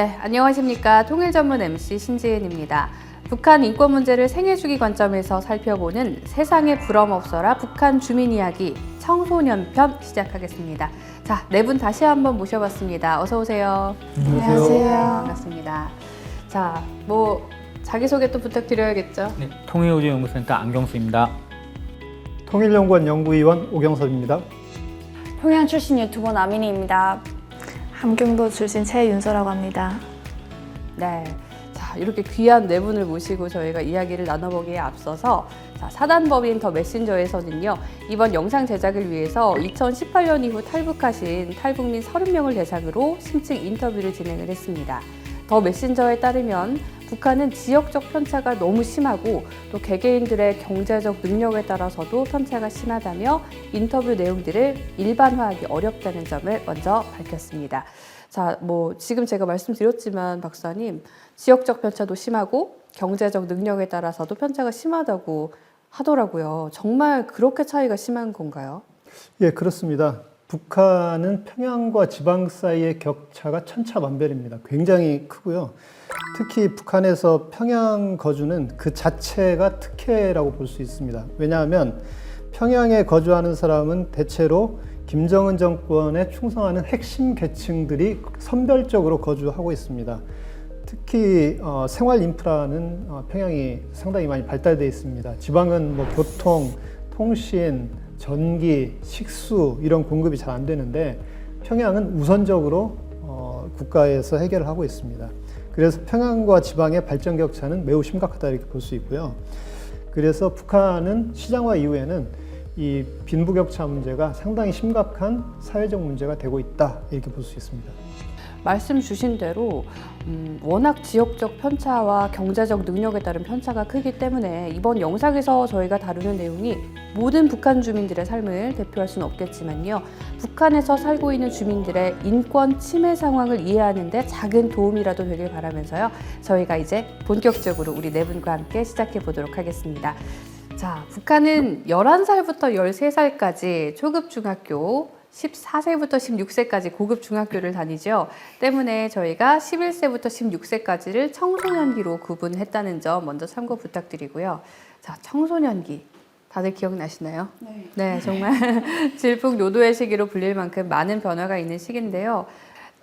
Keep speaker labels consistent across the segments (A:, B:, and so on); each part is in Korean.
A: 네, 안녕하십니까. 통일 전문 MC 신지은입니다. 북한 인권 문제를 생애주기 관점에서 살펴보는 세상에 부럼없어라 북한 주민 이야기 청소년 편 시작하겠습니다. 자, 네 분 다시 한번 모셔봤습니다. 어서 오세요.
B: 안녕하세요.
A: 반갑습니다. 자, 자기소개 또 부탁드려야겠죠?
B: 네, 통일우주연구센터 안경수입니다.
C: 통일연구원 연구위원 오경섭입니다.
D: 평양 출신 유튜버 나민이입니다.
E: 함경도 출신 최윤서라고 합니다.
A: 네. 자, 이렇게 귀한 네 분을 모시고 저희가 이야기를 나눠보기에 앞서서 사단법인 더 메신저에서는요, 이번 영상 제작을 위해서 2018년 이후 탈북하신 탈북민 30명을 대상으로 심층 인터뷰를 진행을 했습니다. 더 메신저에 따르면 북한은 지역적 편차가 너무 심하고 또 개개인들의 경제적 능력에 따라서도 편차가 심하다며 인터뷰 내용들을 일반화하기 어렵다는 점을 먼저 밝혔습니다. 자, 지금 제가 말씀드렸지만 박사님, 지역적 편차도 심하고 경제적 능력에 따라서도 편차가 심하다고 하더라고요. 정말 그렇게 차이가 심한 건가요?
C: 예, 그렇습니다. 북한은 평양과 지방 사이의 격차가 천차만별입니다. 굉장히 크고요. 특히 북한에서 평양 거주는 그 자체가 특혜라고 볼 수 있습니다. 왜냐하면 평양에 거주하는 사람은 대체로 김정은 정권에 충성하는 핵심 계층들이 선별적으로 거주하고 있습니다. 특히 생활 인프라는 평양이 상당히 많이 발달되어 있습니다. 지방은 교통, 통신, 전기, 식수 이런 공급이 잘 안 되는데 평양은 우선적으로 국가에서 해결을 하고 있습니다. 그래서 평양과 지방의 발전 격차는 매우 심각하다 이렇게 볼 수 있고요. 그래서 북한은 시장화 이후에는 이 빈부격차 문제가 상당히 심각한 사회적 문제가 되고 있다 이렇게 볼 수 있습니다.
A: 말씀 주신 대로 워낙 지역적 편차와 경제적 능력에 따른 편차가 크기 때문에 이번 영상에서 저희가 다루는 내용이 모든 북한 주민들의 삶을 대표할 수는 없겠지만요. 북한에서 살고 있는 주민들의 인권 침해 상황을 이해하는 데 작은 도움이라도 되길 바라면서요. 저희가 이제 본격적으로 우리 네 분과 함께 시작해 보도록 하겠습니다. 자, 북한은 11살부터 13살까지 초급 중학교, 14세부터 16세까지 고급 중학교를 다니죠. 때문에 저희가 11세부터 16세까지를 청소년기로 구분했다는 점 먼저 참고 부탁드리고요. 자, 청소년기. 다들 기억나시나요? 네, 정말 질풍노도의 시기로 불릴 만큼 많은 변화가 있는 시기인데요.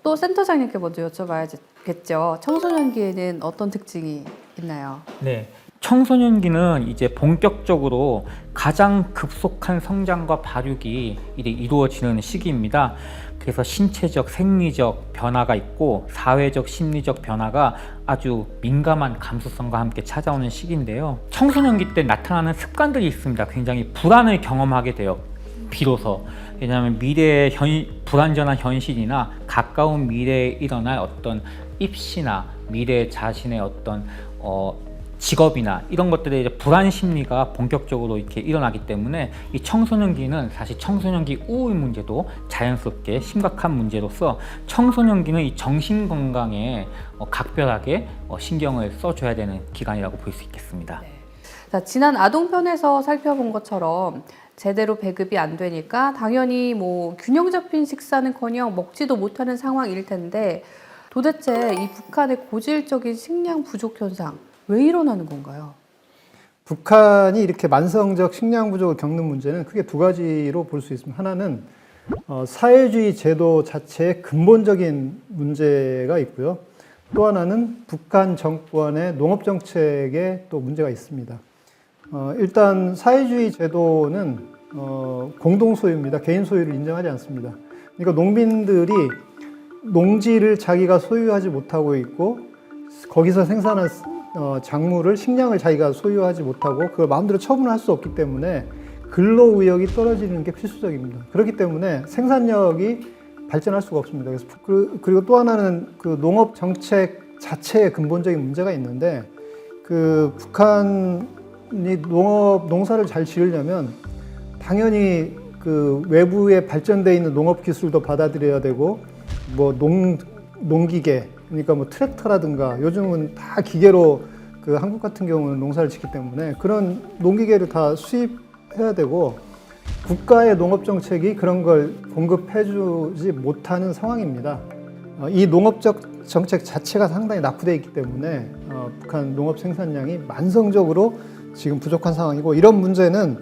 A: 또 센터장님께 먼저 여쭤봐야겠죠. 청소년기에는 어떤 특징이 있나요?
B: 네, 청소년기는 이제 본격적으로 가장 급속한 성장과 발육이 이루어지는 시기입니다. 그래서 신체적, 생리적 변화가 있고 사회적, 심리적 변화가 아주 민감한 감수성과 함께 찾아오는 시기인데요. 청소년기 때 나타나는 습관들이 있습니다. 굉장히 불안을 경험하게 돼요. 비로소. 왜냐하면 미래의 불완전한 현실이나 가까운 미래에 일어날 어떤 입시나 미래 자신의 어떤 직업이나 이런 것들의 이제 불안 심리가 본격적으로 이렇게 일어나기 때문에 이 청소년기는 사실 청소년기 우울 문제도 자연스럽게 심각한 문제로서 청소년기는 이 정신 건강에 각별하게 신경을 써줘야 되는 기간이라고 볼 수 있겠습니다.
A: 네. 자, 지난 아동편에서 살펴본 것처럼 제대로 배급이 안 되니까 당연히 균형 잡힌 식사는커녕 먹지도 못하는 상황일 텐데 도대체 이 북한의 고질적인 식량 부족 현상 왜 일어나는 건가요?
C: 북한이 이렇게 만성적 식량 부족을 겪는 문제는 크게 두 가지로 볼 수 있습니다. 하나는 사회주의 제도 자체의 근본적인 문제가 있고요. 또 하나는 북한 정권의 농업 정책에 또 문제가 있습니다. 일단 사회주의 제도는 공동 소유입니다. 개인 소유를 인정하지 않습니다. 그러니까 농민들이 농지를 자기가 소유하지 못하고 있고 거기서 생산한 작물을 식량을 자기가 소유하지 못하고 그걸 마음대로 처분할 수 없기 때문에 근로의욕이 떨어지는 게 필수적입니다. 그렇기 때문에 생산력이 발전할 수가 없습니다. 그리고 또 하나는 그 농업 정책 자체의 근본적인 문제가 있는데 북한이 농사를 잘 지으려면 당연히 그 외부에 발전되어 있는 농업 기술도 받아들여야 되고 농기계 그러니까 트랙터라든가 요즘은 다 기계로 한국 같은 경우는 농사를 짓기 때문에 그런 농기계를 다 수입해야 되고 국가의 농업 정책이 그런 걸 공급해주지 못하는 상황입니다. 이 농업적 정책 자체가 상당히 낙후되어 있기 때문에 북한 농업 생산량이 만성적으로 지금 부족한 상황이고, 이런 문제는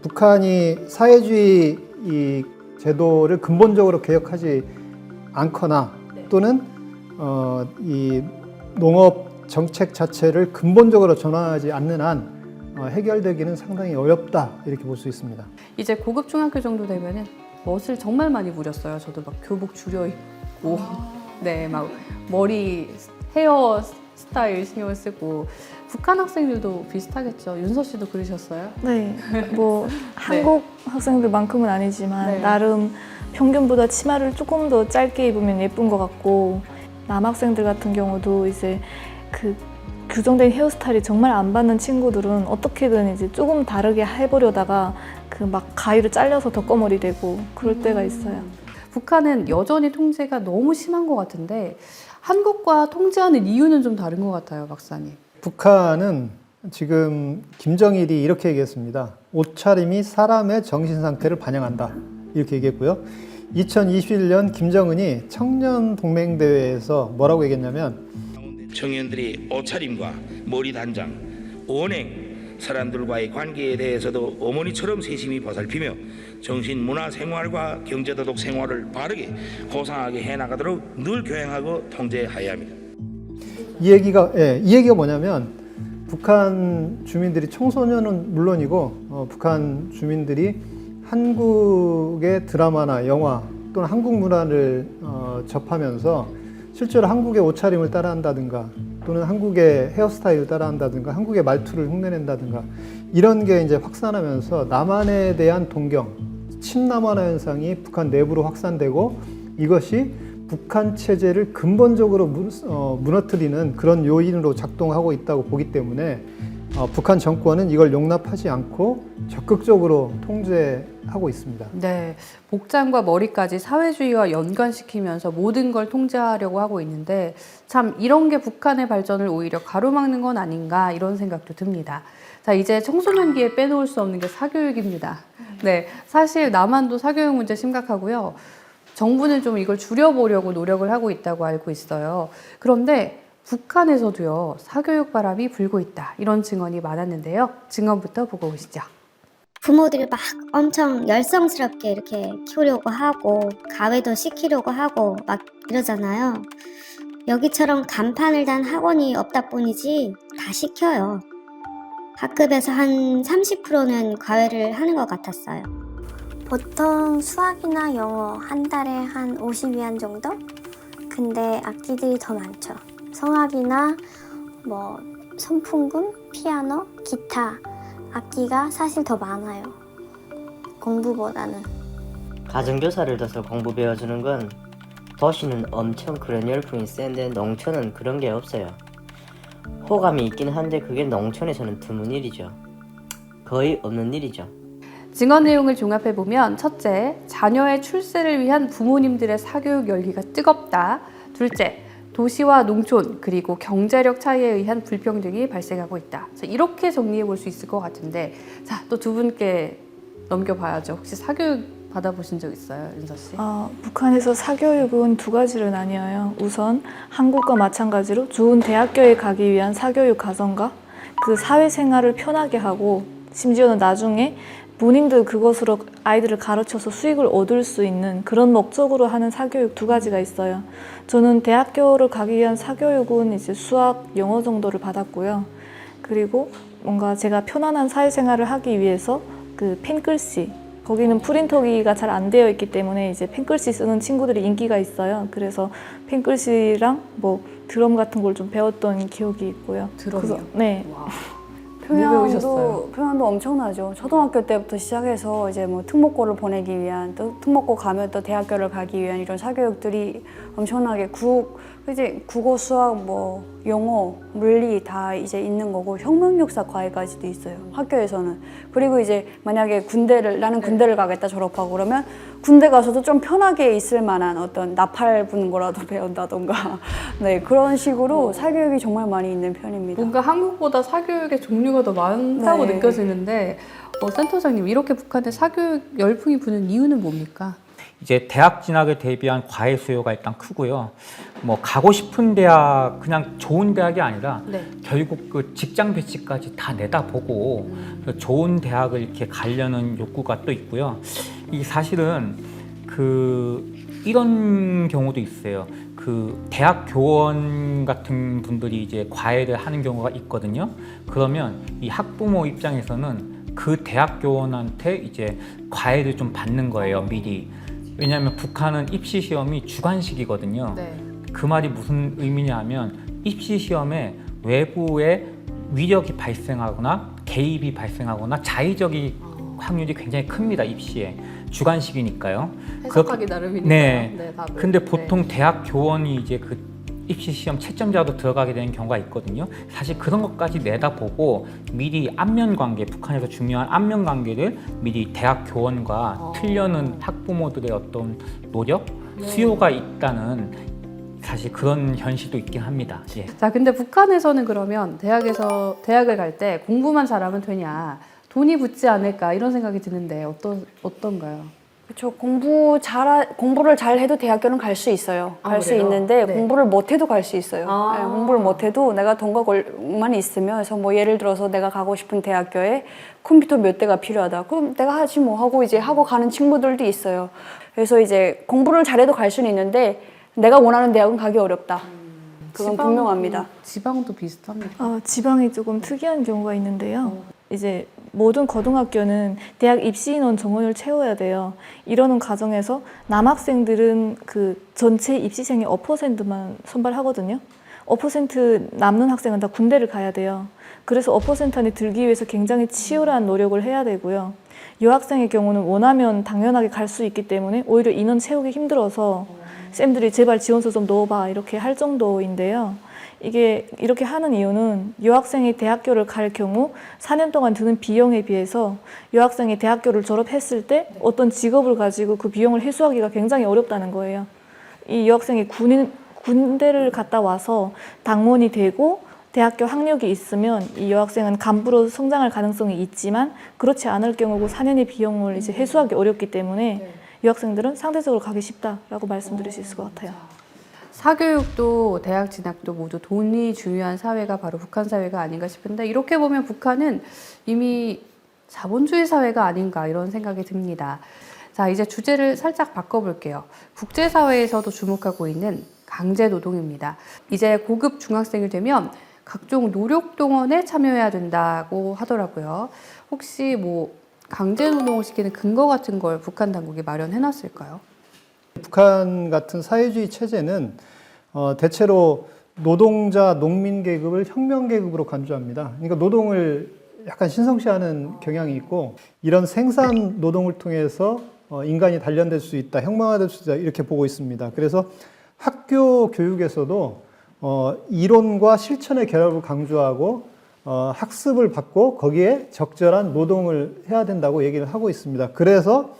C: 북한이 사회주의 이 제도를 근본적으로 개혁하지 않거나 또는 이 농업 정책 자체를 근본적으로 전환하지 않는 한 해결되기는 상당히 어렵다, 이렇게 볼 수 있습니다.
A: 이제 고급 중학교 정도 되면은 멋을 정말 많이 부렸어요. 저도 막 교복 줄여 입고, 네, 막 머리 헤어 스타일 신경 쓰고. 북한 학생들도 비슷하겠죠. 윤서 씨도 그러셨어요?
E: 네, 뭐 한국 학생들만큼은 아니지만
A: 네.
E: 나름 평균보다 치마를 조금 더 짧게 입으면 예쁜 것 같고, 남학생들 같은 경우도 이제 그 규정된 헤어스타일이 정말 안 받는 친구들은 어떻게든 이제 조금 다르게 해보려다가 그 막 가위로 잘려서 덧거머리 되고 그럴 때가 있어요.
A: 북한은 여전히 통제가 너무 심한 것 같은데 한국과 통제하는 이유는 좀 다른 것 같아요, 박사님.
C: 북한은 지금 김정일이 이렇게 얘기했습니다. 옷차림이 사람의 정신 상태를 반영한다, 이렇게 얘기했고요. 2021년 김정은이 청년 동맹 대회에서 뭐라고 얘기했냐면,
F: 청년들이 옷차림과 머리 단장, 언행, 사람들과의 관계에 대해서도 어머니처럼 세심히 보살피며 정신, 문화, 생활과 경제도덕 생활을 바르게 고상하게 해나가도록 늘 교양하고 통제하여야 합니다.
C: 이 얘기가 뭐냐면, 북한 주민들이, 청소년은 물론이고 북한 주민들이 한국의 드라마나 영화 또는 한국 문화를 접하면서 실제로 한국의 옷차림을 따라한다든가 또는 한국의 헤어스타일을 따라한다든가 한국의 말투를 흉내낸다든가 이런 게 이제 확산하면서 남한에 대한 동경, 친남한화 현상이 북한 내부로 확산되고, 이것이 북한 체제를 근본적으로 무너뜨리는 그런 요인으로 작동하고 있다고 보기 때문에 북한 정권은 이걸 용납하지 않고 적극적으로 통제하고 있습니다.
A: 네, 복장과 머리까지 사회주의와 연관시키면서 모든 걸 통제하려고 하고 있는데 참 이런 게 북한의 발전을 오히려 가로막는 건 아닌가, 이런 생각도 듭니다. 자, 이제 청소년기에 빼놓을 수 없는 게 사교육입니다. 네, 사실 남한도 사교육 문제 심각하고요. 정부는 좀 이걸 줄여보려고 노력을 하고 있다고 알고 있어요. 그런데 북한에서도요, 사교육 바람이 불고 있다, 이런 증언이 많았는데요. 증언부터 보고 오시죠.
G: 부모들이 막 엄청 열성스럽게 이렇게 키우려고 하고 가외도 시키려고 하고 막 이러잖아요. 여기처럼 간판을 단 학원이 없다 뿐이지 다 시켜요. 학급에서 한 30%는 과외를 하는 것 같았어요.
H: 보통 수학이나 영어 한 달에 한 50위안 정도? 근데 악기들이 더 많죠. 성악이나 뭐 선풍금, 피아노, 기타 악기가 사실 더 많아요. 공부보다는.
I: 가정교사를 둬서 공부 배워주는 건 도시는 엄청 그런 열풍이 센데 농촌은 그런 게 없어요. 호감이 있긴 한데 그게 농촌에서는 드문 일이죠. 거의 없는 일이죠.
A: 증언 내용을 종합해보면, 첫째, 자녀의 출세를 위한 부모님들의 사교육 열기가 뜨겁다. 둘째, 도시와 농촌 그리고 경제력 차이에 의한 불평등이 발생하고 있다. 자, 이렇게 정리해 볼 수 있을 것 같은데, 자, 또 두 분께 넘겨봐야죠. 혹시 사교육 받아보신 적 있어요, 윤서 씨?
E: 북한에서 사교육은 두 가지로 나뉘어요. 우선 한국과 마찬가지로 좋은 대학교에 가기 위한 사교육 과정과 그 사회생활을 편하게 하고, 심지어는 나중에 본인도 그것으로 아이들을 가르쳐서 수익을 얻을 수 있는 그런 목적으로 하는 사교육 두 가지가 있어요. 저는 대학교를 가기 위한 사교육은 이제 수학, 영어 정도를 받았고요. 그리고 뭔가 제가 편안한 사회생활을 하기 위해서 그 펜글씨, 거기는 프린터기가 잘 안 되어 있기 때문에 이제 펜글씨 쓰는 친구들이 인기가 있어요. 그래서 펜글씨랑 뭐 드럼 같은 걸 좀 배웠던 기억이 있고요.
A: 드럼이요?
E: 네.
A: 와. 뭐 배우셨어요?
D: 평양도 엄청나죠. 초등학교 때부터 시작해서 이제 뭐 특목고를 보내기 위한, 또 특목고 가면 또 대학교를 가기 위한 이런 사교육들이 엄청나게 이제 국어, 수학, 뭐 영어, 물리 다 이제 있는 거고, 혁명역사 과외까지도 있어요, 학교에서는. 그리고 이제 만약에 나는 군대를 가겠다 졸업하고 그러면 군대 가서도 좀 편하게 있을 만한 어떤 나팔 부는 거라도 배운다던가 네, 그런 식으로 사교육이 정말 많이 있는 편입니다.
A: 뭔가 한국보다 사교육의 종류가 더 많다고
D: 네.
A: 느껴지는데, 센터장님, 이렇게 북한에 사교육 열풍이 부는 이유는 뭡니까?
B: 이제 대학 진학에 대비한 과외 수요가 일단 크고요. 뭐 가고 싶은 대학, 그냥 좋은 대학이 아니라
A: 네.
B: 결국 그 직장 배치까지 다 내다보고 좋은 대학을 이렇게 가려는 욕구가 또 있고요. 이 사실은 이런 경우도 있어요. 그 대학 교원 같은 분들이 이제 과외를 하는 경우가 있거든요. 그러면 이 학부모 입장에서는 그 대학 교원한테 이제 과외를 좀 받는 거예요, 미리. 왜냐하면 북한은 입시 시험이 주관식이거든요.
A: 네.
B: 그 말이 무슨 의미냐 하면 입시 시험에 외부의 위력이 발생하거나 개입이 발생하거나 자의적인 확률이 굉장히 큽니다. 입시에. 주관식이니까요.
A: 해석하기 나름이니까요.
B: 네.
A: 답을.
B: 근데 보통 대학 교원이 이제 그 입시 시험 채점자로 들어가게 되는 경우가 있거든요. 사실 그런 것까지 내다보고 미리 안면 관계, 북한에서 중요한 안면 관계를 미리 대학 교원과 틀려는 학부모들의 어떤 노력, 수요가 있다는 사실 그런 현실도 있긴 합니다. 예.
A: 자, 근데 북한에서는 그러면 대학을 갈 때 공부만 잘하면 되냐, 돈이 붙지 않을까 이런 생각이 드는데 어떤가요?
D: 그렇죠. 공부를 잘 해도 대학교는 갈 수 있어요.
A: 아,
D: 갈 수
A: 그래요?
D: 있는데
A: 네.
D: 공부를 못 해도 갈 수 있어요.
A: 아.
D: 네, 공부를 못 해도 내가 돈만 있으면, 그래서 뭐 예를 들어서 내가 가고 싶은 대학교에 컴퓨터 몇 대가 필요하다. 그럼 내가 하지 뭐 하고 이제 하고 가는 친구들도 있어요. 그래서 이제 공부를 잘해도 갈 수는 있는데 내가 원하는 대학은 가기 어렵다. 그건 분명합니다.
A: 지방도 비슷합니다.
E: 지방이 조금 특이한 경우가 있는데요. 이제 모든 고등학교는 대학 입시 인원 정원을 채워야 돼요. 이러는 과정에서 남학생들은 그 전체 입시생의 5%만 선발하거든요. 5% 남는 학생은 다 군대를 가야 돼요. 그래서 5% 안에 들기 위해서 굉장히 치열한 노력을 해야 되고요. 여학생의 경우는 원하면 당연하게 갈 수 있기 때문에 오히려 인원 채우기 힘들어서 쌤들이 제발 지원서 좀 넣어봐 이렇게 할 정도인데요. 이게 이렇게 하는 이유는 여학생이 대학교를 갈 경우 4년 동안 드는 비용에 비해서 여학생이 대학교를 졸업했을 때 어떤 직업을 가지고 그 비용을 회수하기가 굉장히 어렵다는 거예요. 이 여학생이 군대를 갔다 와서 당원이 되고 대학교 학력이 있으면 이 여학생은 간부로 성장할 가능성이 있지만 그렇지 않을 경우고 4년의 비용을 이제 회수하기 어렵기 때문에 여학생들은 상대적으로 가기 쉽다라고 말씀드릴 수 있을 것 같아요.
A: 사교육도 대학 진학도 모두 돈이 중요한 사회가 바로 북한 사회가 아닌가 싶은데, 이렇게 보면 북한은 이미 자본주의 사회가 아닌가 이런 생각이 듭니다. 자, 이제 주제를 살짝 바꿔볼게요. 국제사회에서도 주목하고 있는 강제노동입니다. 이제 고급 중학생이 되면 각종 노력동원에 참여해야 된다고 하더라고요. 혹시 뭐 강제노동을 시키는 근거 같은 걸 북한 당국이 마련해놨을까요?
C: 북한 같은 사회주의 체제는 대체로 노동자, 농민 계급을 혁명 계급으로 간주합니다. 그러니까 노동을 약간 신성시하는 경향이 있고, 이런 생산 노동을 통해서 인간이 단련될 수 있다, 혁명화될 수 있다 이렇게 보고 있습니다. 그래서 학교 교육에서도 이론과 실천의 결합을 강조하고 학습을 받고 거기에 적절한 노동을 해야 된다고 얘기를 하고 있습니다. 그래서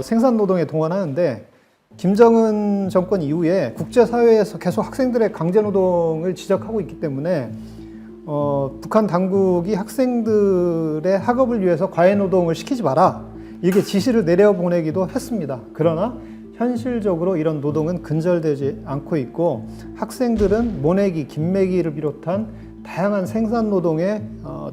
C: 생산 노동에 동원하는데, 김정은 정권 이후에 국제사회에서 계속 학생들의 강제노동을 지적하고 있기 때문에 북한 당국이 학생들의 학업을 위해서 과외노동을 시키지 마라 이렇게 지시를 내려보내기도 했습니다. 그러나 현실적으로 이런 노동은 근절되지 않고 있고, 학생들은 모내기, 김매기를 비롯한 다양한 생산노동에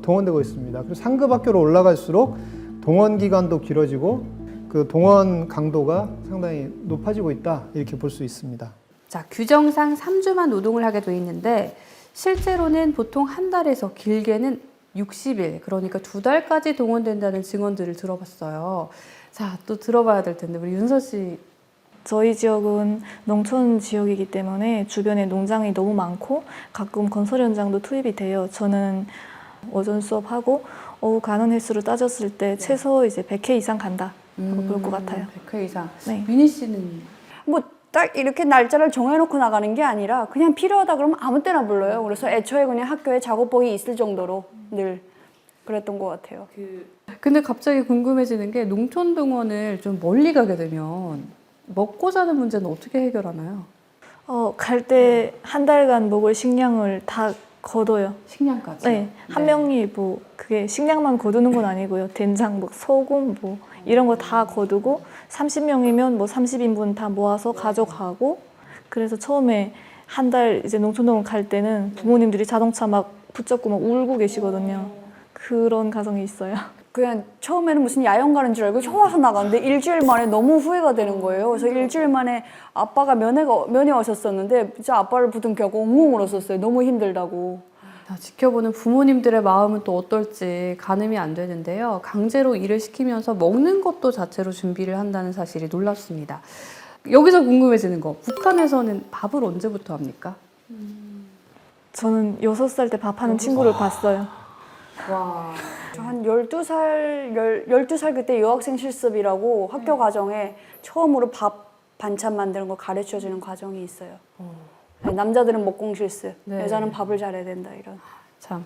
C: 동원되고 있습니다. 그리고 상급 학교로 올라갈수록 동원 기간도 길어지고 그 동원 강도가 상당히 높아지고 있다 이렇게 볼 수 있습니다.
A: 자, 규정상 3주만 노동을 하게 돼 있는데 실제로는 보통 한 달에서 길게는 60일, 그러니까 2달까지 동원된다는 증언들을 들어봤어요. 자, 또 들어봐야 될 텐데 우리 윤서 씨.
E: 저희 지역은 농촌 지역이기 때문에 주변에 농장이 너무 많고 가끔 건설 현장도 투입이 돼요. 저는 오전 수업하고 오후 가는 횟수로 따졌을 때 최소 이제 100회 이상 간다. 볼 것 같아요.
A: 100회 이상.
E: 네.
A: 민희 씨는?
D: 뭐 딱 이렇게 날짜를 정해놓고 나가는 게 아니라 그냥 필요하다 그러면 아무 때나 불러요. 그래서 애초에 그냥 학교에 작업복이 있을 정도로 늘 그랬던 것 같아요.
A: 근데 갑자기 궁금해지는 게, 농촌 동원을 좀 멀리 가게 되면 먹고 사는 문제는 어떻게 해결하나요?
E: 갈 때 한 달간 먹을 식량을 다 거둬요.
A: 식량까지?
E: 네. 한 명이 뭐 그게 식량만 거두는 건 아니고요. 된장, 뭐 소금, 뭐 이런 거 다 거두고 30명이면 뭐 30인분 다 모아서 가져가고 그래서 처음에 한 달 이제 농촌동원 갈 때는 부모님들이 자동차 막 붙잡고 막 울고 계시거든요. 그런 가정이 있어요.
D: 그냥 처음에는 무슨 야영 가는 줄 알고 좋아서 나갔는데 일주일 만에 너무 후회가 되는 거예요. 그래서 일주일 만에 아빠가 면회 오셨었는데 진짜 아빠를 부둥켜고 엉엉 울었었어요. 너무 힘들다고.
A: 자, 지켜보는 부모님들의 마음은 또 어떨지 가늠이 안 되는데요. 강제로 일을 시키면서 먹는 것도 자체로 준비를 한다는 사실이 놀랍습니다. 여기서 궁금해지는 거, 북한에서는 밥을 언제부터 합니까?
E: 저는 6살 때 밥하는 친구를 봤어요.
A: 와.
D: 저 한 12살 그때 여학생 실습이라고 학교 과정에 처음으로 밥 반찬 만드는 거 가르쳐주는 과정이 있어요. 네, 남자들은 먹공 실습,
A: 네.
D: 여자는 밥을 잘해야 된다 이런.
A: 참,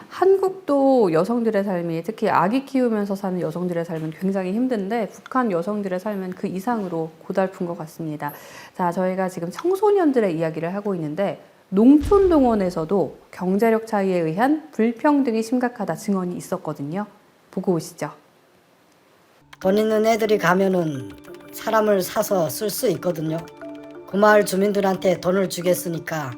A: 한국도 여성들의 삶이 특히 아기 키우면서 사는 여성들의 삶은 굉장히 힘든데 북한 여성들의 삶은 그 이상으로 고달픈 것 같습니다. 자, 저희가 지금 청소년들의 이야기를 하고 있는데 농촌동원에서도 경제력 차이에 의한 불평등이 심각하다 증언이 있었거든요. 보고 오시죠.
J: 돈 있는 애들이 가면은 사람을 사서 쓸 수 있거든요. 그 마을 주민들한테 돈을 주겠으니까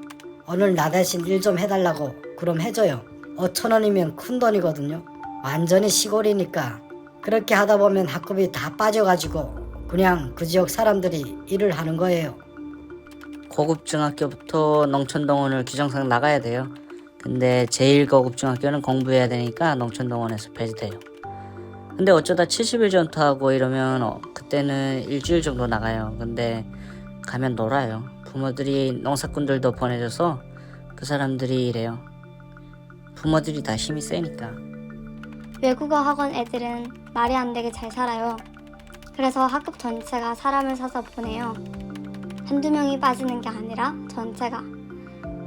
J: 오늘 나 대신 일 좀 해달라고 그럼 해줘요. 5,000원이면 큰 돈이거든요. 완전히 시골이니까 그렇게 하다 보면 학급이 다 빠져가지고 그냥 그 지역 사람들이 일을 하는 거예요.
I: 고급 중학교부터 농촌동원을 규정상 나가야 돼요. 근데 제일 고급 중학교는 공부해야 되니까 농촌동원에서 폐지돼요. 근데 어쩌다 70일 전투하고 이러면 그때는 일주일 정도 나가요. 근데 가면 놀아요. 부모들이 농사꾼들도 보내줘서 그 사람들이 일해요. 부모들이 다 힘이 세니까.
G: 외국어 학원 애들은 말이 안 되게 잘 살아요. 그래서 학급 전체가 사람을 사서 보내요. 한두 명이 빠지는 게 아니라 전체가.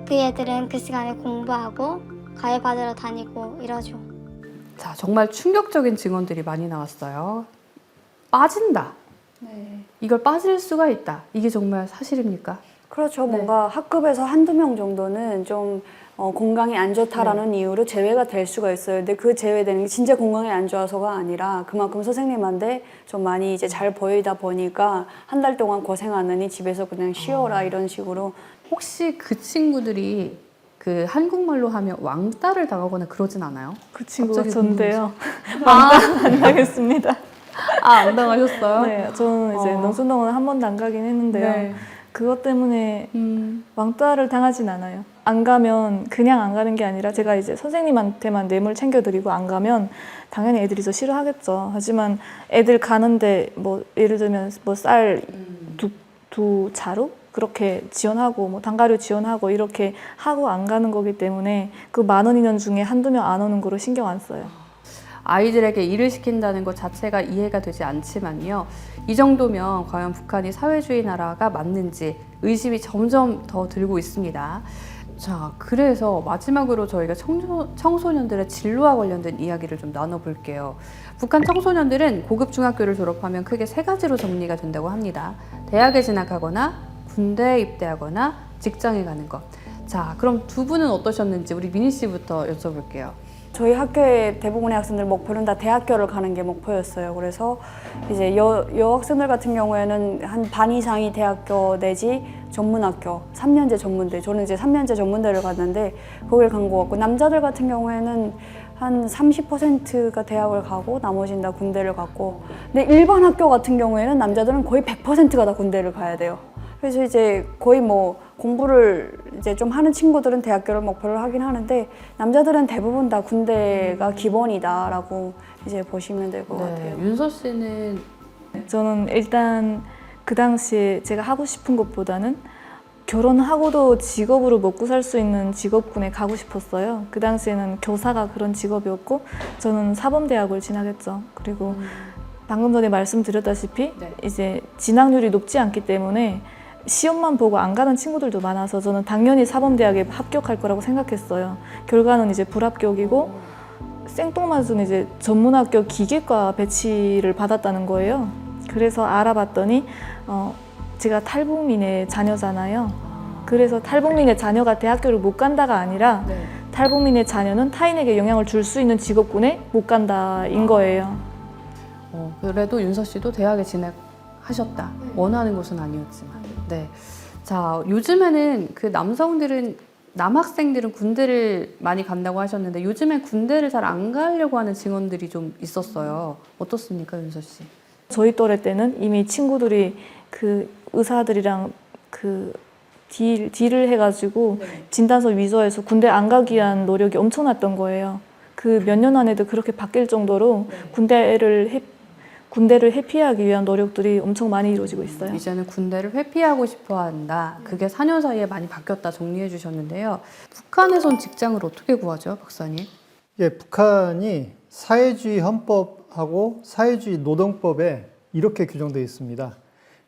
G: 그 애들은 그 시간에 공부하고 과외 받으러 다니고 이러죠.
A: 자, 정말 충격적인 증언들이 많이 나왔어요. 빠진다. 이걸 빠질 수가 있다. 이게 정말 사실입니까?
D: 그렇죠. 뭔가 학급에서 한두 명 정도는 좀 건강이 안 좋다라는 이유로 제외가 될 수가 있어요. 근데 그 제외되는 게 진짜 건강이 안 좋아서가 아니라 그만큼 선생님한테 좀 많이 이제 잘 보이다 보니까 한 달 동안 고생하느니 집에서 그냥 쉬어라 이런 식으로.
A: 혹시 그 친구들이 그 한국말로 하면 왕따를 당하거나 그러진 않아요?
E: 그 친구가
A: 갑자기
E: 전데요. 안 당했습니다.
A: 아, 안 당하셨어요?
E: 네, 저는 이제 농촌동원을 한 번도 안 가긴 했는데요.
A: 네.
E: 그것 때문에 왕따를 당하진 않아요. 안 가면 그냥 안 가는 게 아니라 제가 이제 선생님한테만 뇌물 챙겨드리고 안 가면 당연히 애들이 더 싫어하겠죠. 하지만 애들 가는데 뭐 예를 들면 뭐 쌀 두 자루 그렇게 지원하고 뭐 단가류 지원하고 이렇게 하고 안 가는 거기 때문에 그 10,000 인원 중에 한두 명 안 오는 거로 신경 안 써요.
A: 아이들에게 일을 시킨다는 것 자체가 이해가 되지 않지만요. 이 정도면 과연 북한이 사회주의 나라가 맞는지 의심이 점점 더 들고 있습니다. 자, 그래서 마지막으로 저희가 청소년들의 진로와 관련된 이야기를 좀 나눠볼게요. 북한 청소년들은 고급 중학교를 졸업하면 크게 3가지로 정리가 된다고 합니다. 대학에 진학하거나 군대에 입대하거나 직장에 가는 것. 자, 그럼 두 분은 어떠셨는지 우리 미니 씨부터 여쭤볼게요.
D: 저희 학교의 대부분의 학생들 목표는 다 대학교를 가는 게 목표였어요. 그래서 이제 여학생들 같은 경우에는 한 반 이상이 대학교 내지 전문학교, 3년제 전문대. 저는 이제 3년제 전문대를 갔는데 거길 간 것 같고, 남자들 같은 경우에는 한 30%가 대학을 가고 나머지는 다 군대를 갔고, 근데 일반 학교 같은 경우에는 남자들은 거의 100%가 다 군대를 가야 돼요. 그래서 이제 거의 뭐 공부를 이제 좀 하는 친구들은 대학교를 목표를 하긴 하는데 남자들은 대부분 다 군대가 기본이다라고 이제 보시면 될 것 같아요.
A: 윤서 씨는
E: 저는 일단 그 당시에 제가 하고 싶은 것보다는 결혼하고도 직업으로 먹고 살 수 있는 직업군에 가고 싶었어요. 그 당시에는 교사가 그런 직업이었고 저는 사범대학을 진학했죠. 그리고 방금 전에 말씀드렸다시피 이제 진학률이 높지 않기 때문에 시험만 보고 안 가는 친구들도 많아서 저는 당연히 사범대학에 합격할 거라고 생각했어요. 결과는 이제 불합격이고 생뚱맞은 이제 전문학교 기계과 배치를 받았다는 거예요. 그래서 알아봤더니 제가 탈북민의 자녀잖아요. 그래서 탈북민의 자녀가 대학교를 못 간다가 아니라 탈북민의 자녀는 타인에게 영향을 줄 수 있는 직업군에 못 간다인 거예요.
A: 그래도 윤서 씨도 대학에 진학하셨다. 원하는 곳은 아니었지만. 네. 자, 요즘에는 그 남학생들은 군대를 많이 간다고 하셨는데 요즘엔 군대를 잘 안 가려고 하는 증언들이 좀 있었어요. 어떻습니까, 윤서 씨?
E: 저희 또래 때는 이미 친구들이 그 의사들이랑 그 딜을 해가지고 진단서 위조해서 군대 안 가기 위한 노력이 엄청났던 거예요. 그 몇 년 안에도 그렇게 바뀔 정도로 군대를 회피하기 위한 노력들이 엄청 많이 이루어지고 있어요.
A: 이제는 군대를 회피하고 싶어 한다. 그게 4년 사이에 많이 바뀌었다 정리해 주셨는데요. 북한에선 직장을 어떻게 구하죠, 박사님?
C: 예, 북한이 사회주의 헌법하고 사회주의 노동법에 이렇게 규정되어 있습니다.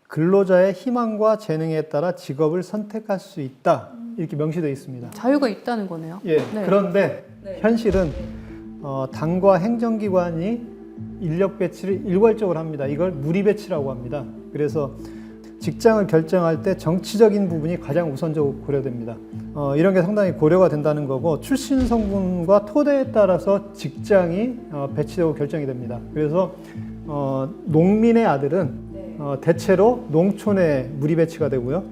C: 근로자의 희망과 재능에 따라 직업을 선택할 수 있다. 이렇게 명시되어 있습니다.
A: 자유가 있다는 거네요.
C: 예,
A: 네.
C: 그런데 현실은 당과 행정기관이 인력 배치를 일괄적으로 합니다. 이걸 무리 배치라고 합니다. 그래서 직장을 결정할 때 정치적인 부분이 가장 우선적으로 고려됩니다. 이런 게 상당히 고려가 된다는 거고 출신 성분과 토대에 따라서 직장이 배치되고 결정이 됩니다. 그래서 농민의 아들은 대체로 농촌에 무리 배치가 되고요.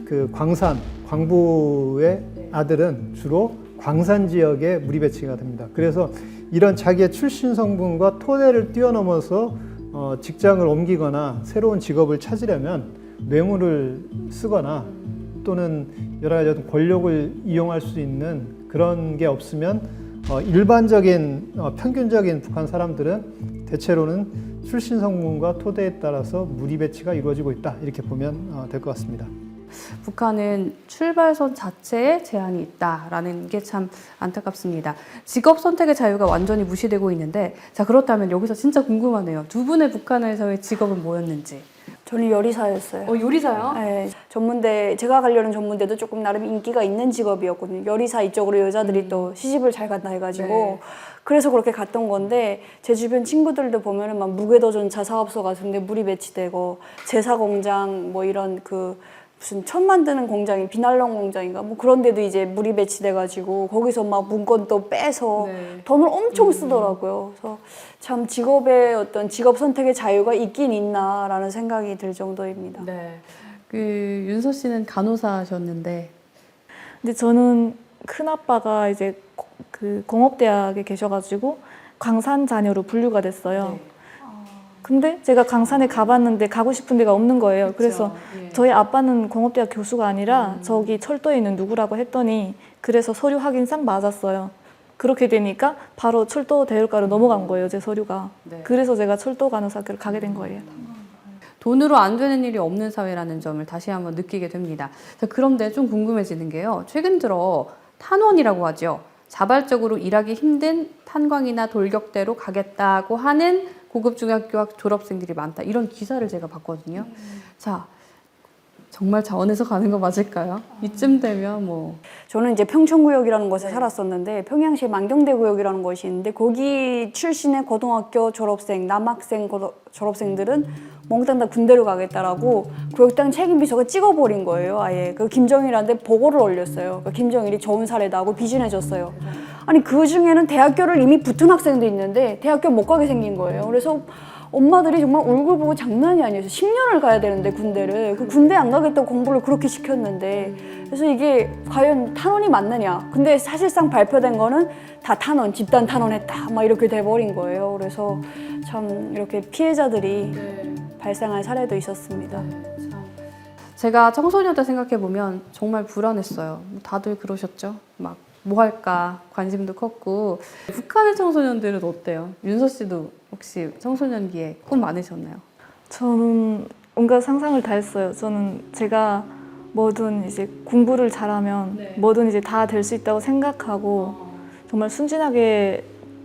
C: 그 광부의 아들은 주로 광산 지역에 무리 배치가 됩니다. 그래서 이런 자기의 출신 성분과 토대를 뛰어넘어서 직장을 옮기거나 새로운 직업을 찾으려면 뇌물을 쓰거나 또는 여러 가지 어떤 권력을 이용할 수 있는 그런 게 없으면 일반적인 평균적인 북한 사람들은 대체로는 출신 성분과 토대에 따라서 무리 배치가 이루어지고 있다 이렇게 보면 될 것 같습니다.
A: 북한은 출발선 자체에 제한이 있다라는 게 참 안타깝습니다. 직업 선택의 자유가 완전히 무시되고 있는데 자 그렇다면 여기서 진짜 궁금하네요. 두 분의 북한에서의 직업은 뭐였는지.
D: 저는 요리사였어요.
A: 요리사요?
D: 네, 전문대 제가 가려는 전문대도 조금 나름 인기가 있는 직업이었거든요. 요리사 이쪽으로 여자들이 또 시집을 잘 간다 해가지고
A: 네.
D: 그래서 그렇게 갔던 건데 제 주변 친구들도 보면은 막 무게도전차 사업소 같은데 물이 배치되고 제사 공장 뭐 이런 그 무슨 천 만드는 공장이 비날론 공장인가 뭐 그런 데도 이제 물이 배치돼가지고 거기서 막 문건 또 빼서 돈을 엄청 쓰더라고요. 그래서 참 직업의 어떤 직업 선택의 자유가 있긴 있나라는 생각이 들 정도입니다.
A: 네. 그 윤서 씨는 간호사셨는데
E: 근데 저는 큰 아빠가 이제 그 공업대학에 계셔가지고 광산 자녀로 분류가 됐어요. 근데 제가 광산에 가봤는데 가고 싶은 데가 없는 거예요. 그래서 저희 아빠는 공업대학 교수가 아니라 저기 철도에 있는 누구라고 했더니 그래서 서류 확인상 맞았어요. 그렇게 되니까 바로 철도 대열가로 넘어간 거예요, 제 서류가. 그래서 제가 철도 간호사학교를 가게 된 거예요.
A: 돈으로 안 되는 일이 없는 사회라는 점을 다시 한번 느끼게 됩니다. 자, 그런데 좀 궁금해지는 게요. 최근 들어 탄원이라고 하죠. 자발적으로 일하기 힘든 탄광이나 돌격대로 가겠다고 하는 고급 중학교 졸업생들이 많다. 이런 기사를 제가 봤거든요. 자, 정말 자원에서 가는 거 맞을까요? 이쯤 되면 뭐.
D: 저는 이제 평촌구역이라는 곳에 살았었는데 평양시 만경대구역이라는 곳이 있는데 거기 출신의 고등학교 졸업생, 남학생 졸업생들은 몽땅 다 군대로 가겠다라고 구역당 책임비서가 찍어버린 거예요. 아예 그 김정일한테 보고를 올렸어요. 그 김정일이 좋은 사례다 하고 비진해줬어요. 아니 그 중에는 대학교를 이미 붙은 학생도 있는데 대학교 못 가게 생긴 거예요. 그래서 엄마들이 정말 얼굴 보고 장난이 아니었어요. 10년을 가야 되는데 군대를. 그 군대 안 가겠다고 공부를 그렇게 시켰는데. 그래서 이게 과연 탄원이 맞느냐. 근데 사실상 발표된 거는 다 탄원, 집단 탄원했다. 막 이렇게 돼버린 거예요. 그래서 참 이렇게 피해자들이 발생한 사례도 있었습니다.
A: 제가 청소년 때 생각해보면 정말 불안했어요. 다들 그러셨죠? 막 뭐 할까 관심도 컸고. 북한의 청소년들은 어때요? 윤서 씨도 혹시 청소년기에 꿈 많으셨나요?
E: 저는 온갖 상상을 다 했어요. 저는 제가 뭐든 이제 공부를 잘하면 뭐든 이제 다 될 수 있다고 생각하고 정말 순진하게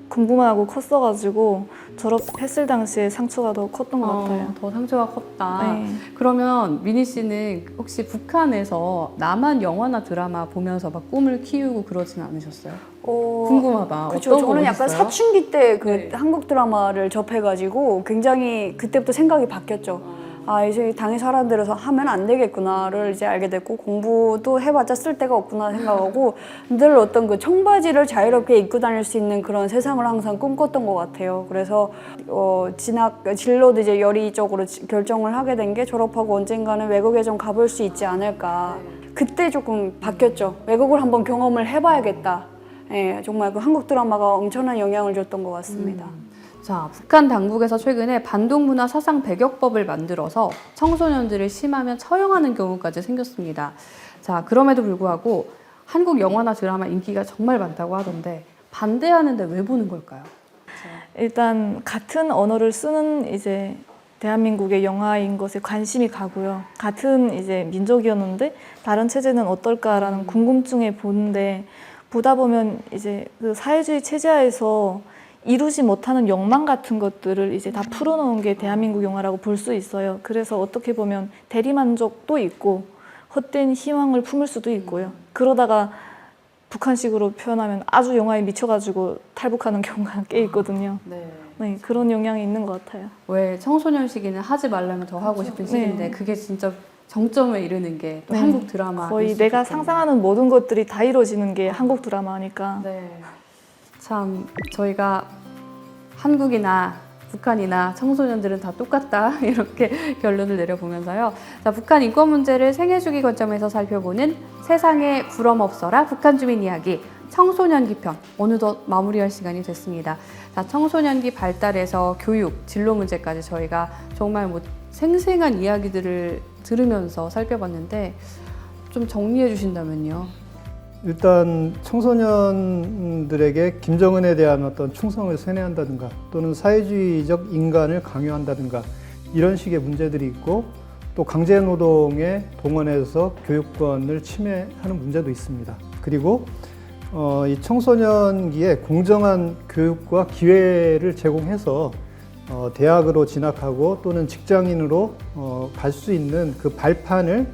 E: 공부만 하고 컸어가지고 졸업했을 당시에 상처가 더 컸던 것 같아요.
A: 더 상처가 컸다.
E: 네.
A: 그러면 미니 씨는 혹시 북한에서 남한 영화나 드라마 보면서 막 꿈을 키우고 그러진 않으셨어요? 궁금하다.
D: 그렇죠.
A: 어떤 거
D: 저는 약간
A: 보셨어요?
D: 사춘기 때 그 한국 드라마를 접해가지고 굉장히 그때부터 생각이 바뀌었죠. 아, 이제 당연히 사람들에서 하면 안 되겠구나를 이제 알게 됐고, 공부도 해봤자 쓸 데가 없구나 생각하고 늘 어떤 그 청바지를 자유롭게 입고 다닐 수 있는 그런 세상을 항상 꿈꿨던 것 같아요. 그래서 진로도 이제 여리 쪽으로 결정을 하게 된 게, 졸업하고 언젠가는 외국에 좀 가볼 수 있지 않을까. 그때 조금 바뀌었죠. 외국을 한번 경험을 해봐야겠다. 예, 정말 그 한국 드라마가 엄청난 영향을 줬던 것 같습니다.
A: 자, 북한 당국에서 최근에 반동문화 사상 배격법을 만들어서 청소년들을 심하면 처형하는 경우까지 생겼습니다. 자, 그럼에도 불구하고 한국 영화나 드라마 인기가 정말 많다고 하던데 반대하는데 왜 보는 걸까요?
E: 일단 같은 언어를 쓰는 이제 대한민국의 영화인 것에 관심이 가고요. 같은 이제 민족이었는데 다른 체제는 어떨까라는 궁금증에 보는데, 보다 보면 이제 그 사회주의 체제하에서 이루지 못하는 욕망 같은 것들을 이제 다 풀어놓은 게 대한민국 영화라고 볼 수 있어요. 그래서 어떻게 보면 대리만족도 있고 헛된 희망을 품을 수도 있고요. 그러다가 북한식으로 표현하면 아주 영화에 미쳐가지고 탈북하는 경우가 꽤 있거든요. 네, 그런 영향이 있는 것 같아요.
A: 왜 청소년 시기는 하지 말라면 더 하고 싶은 시기인데 그게 진짜 정점에 이르는 게 또 한국 드라마.
E: 거의 내가 상상하는 모든 것들이 다 이루어지는 게 한국 드라마니까.
A: 네. 참 저희가 한국이나 북한이나 청소년들은 다 똑같다 이렇게 결론을 내려보면서요. 자, 북한 인권 문제를 생애 주기 관점에서 살펴보는 세상에 부럼없어라 북한 주민 이야기 청소년기 편 어느덧 마무리할 시간이 됐습니다. 자, 청소년기 발달에서 교육, 진로 문제까지 저희가 정말 생생한 이야기들을 들으면서 살펴봤는데 좀 정리해 주신다면요.
C: 일단 청소년들에게 김정은에 대한 어떤 충성을 세뇌한다든가 또는 사회주의적 인간을 강요한다든가 이런 식의 문제들이 있고, 또 강제노동에 동원해서 교육권을 침해하는 문제도 있습니다. 그리고 이 청소년기에 공정한 교육과 기회를 제공해서 대학으로 진학하고 또는 직장인으로 갈 수 있는 그 발판을,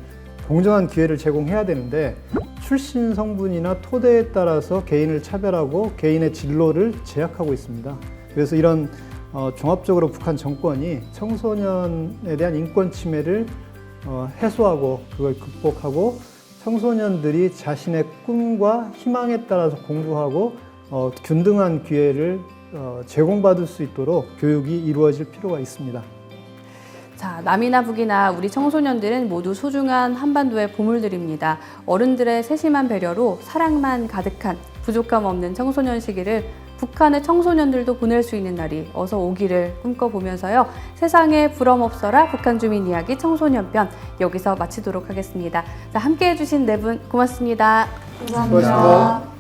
C: 공정한 기회를 제공해야 되는데, 출신 성분이나 토대에 따라서 개인을 차별하고 개인의 진로를 제약하고 있습니다. 그래서 이런 종합적으로 북한 정권이 청소년에 대한 인권 침해를 해소하고 그걸 극복하고 청소년들이 자신의 꿈과 희망에 따라서 공부하고 균등한 기회를 제공받을 수 있도록 교육이 이루어질 필요가 있습니다.
A: 자, 남이나 북이나 우리 청소년들은 모두 소중한 한반도의 보물들입니다. 어른들의 세심한 배려로 사랑만 가득한 부족함 없는 청소년 시기를 북한의 청소년들도 보낼 수 있는 날이 어서 오기를 꿈꿔보면서요. 세상에 부럼없어라 북한 주민 이야기 청소년편 여기서 마치도록 하겠습니다. 자, 함께해 주신 네 분 고맙습니다.
C: 수고하셨습니다.